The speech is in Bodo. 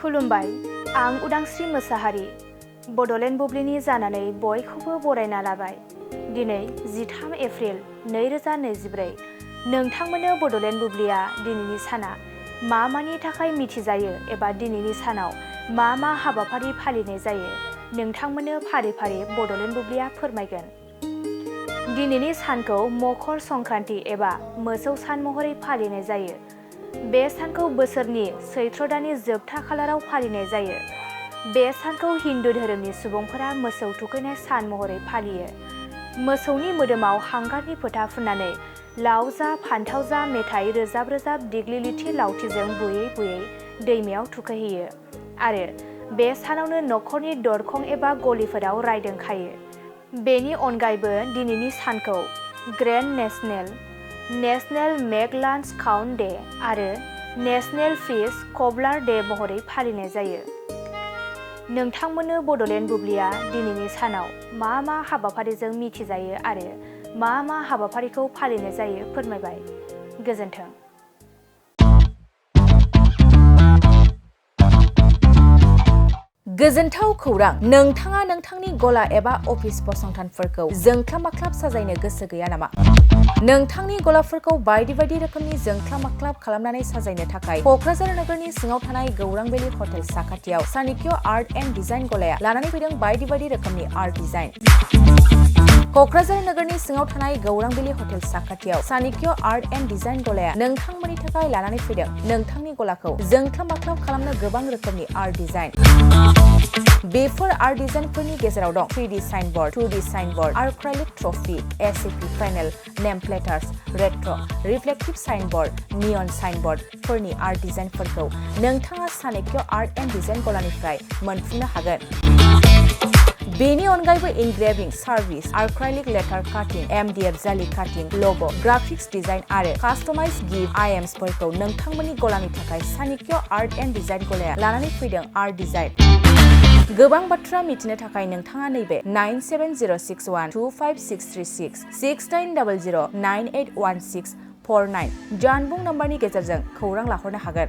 खुलुमबाय, आं उदांस्रि मोसाहारि। बड'लेण्ड बुब्लिनि जानानै बयखौबो बरायना लाबाय। दिनै 13 एप्रिल 2024। नोंथांमोननो बड'लेण्ड बुब्लिया दिनैनि साना मानि थाखाय मिथिजायो एबा दिनैनि सानाव मा हाबाफारि फालिनाय जायो नोंथांमोननो फारि फारि बड'लेण्ड बुब्लिया फोरमायगोन। दिनैनि सानखौ मकर संक्रान्ति एबा मोसौ सान महरै फालिनाय जायो। बे सानखौ बोसोरनि सैत्र दाननि जोबथा खालाराव फालिनाय जायो। बे सानखौ हिन्दु धोरोमनि सुबुंफोरा मोसौ थुखैनाय सान महरै फालियो। मोसौनि मोदोमाव हांगारनि फोथा फुननानै लाव जा फान्थाव जा मेथाइ रोजाब रोजाब दिग्लिलिथि लावथिजों बुयै बुयै दैमायाव थुखैहैयो आरो बे सानावनो न'खरनि दरखं एबा गलिफोराव रायदों खायो। बेनि अनगायैबो दिनैनि सानखौ grand national make lunch count day आरो नेशनेल फिश कबलार डे महरै फालिनाय जायो। नोंथांमोननो बड'लेण्ड बुब्लिया दिनैनि सानाव मा हाबाफारिजों मिथिजायो आरो मा हाबाफारिखौ फालिनाय जायो फोरमायबाय। गोजोन्थों। गोजोनथाव खौरां, नोंथाङा नोंथांनि गला एबा अफिस फसंथानफोरखौ जोंख्लाब माख्लाब साजायनो गोसो गैया नामा? नोंथांनि गलाफोरखौ बायदि रोखोमनि जोंख्लाब माख्लाब खालामनानै साजायनो थाखाय क'क्राझार नोगोरनि सिङाव थानाय गौरां भेलि हटेल साखाथियाव चाणक्य आर्ट एन्ड डिजाइन गलाया लानानै फैदों बायदि रोखोमनि आर्ट डिजाइन। क'क्राझार नोगोरनि सिङाव थानाय गौरां भेलि हटेल साखाथियाव चाणक्य आर्ट एन्ड डिजाइन गलाया नोंथांमोननि थाखाय लानानै फैदों नोंथांनि गलाखौ जोंख्लाब माख्लाब खालामनो गोबां रोखोमनि आर्ट डिजाइन। बेफोर आर्ट डिजाइनफोरनि गेजेराव दं 3D signboard, 2D signboard, acrylic trophy, SAP panel, name प्लेटार्स, रेट्र', रिफ्लेक्टिभ साइनबोर्ड, नियन साइनबोर्डफोरनि आर्ट डिजाइनफोरखौ नोंथाङा चाणक्य आर्ट एन्ड डिजाइन गलानिफ्राय मोनफुंनो हागोन। बेनि अनगायैबो इनग्रेभिं सार्भिस, आर्क्राइलिक लेटार काटिं, MDF जालि काटिं, लग', ग्राफिक्स डिजाइन आरो कास्टमाइज गिफ्ट आइटेम्सफोरखौ नोंथांमोननि गलानि थाखाय चाणक्य आर्ट एन्ड डिजाइन गलाया लानानै फैदों आर्ट डिजाइन। गोबां बाथ्रा मिथिनो थाखाय नोंथाङा नैबे 9706125636 6800981649 जानबुं नम्बरनि गेजेरजों खौरां लाहरनो हागोन।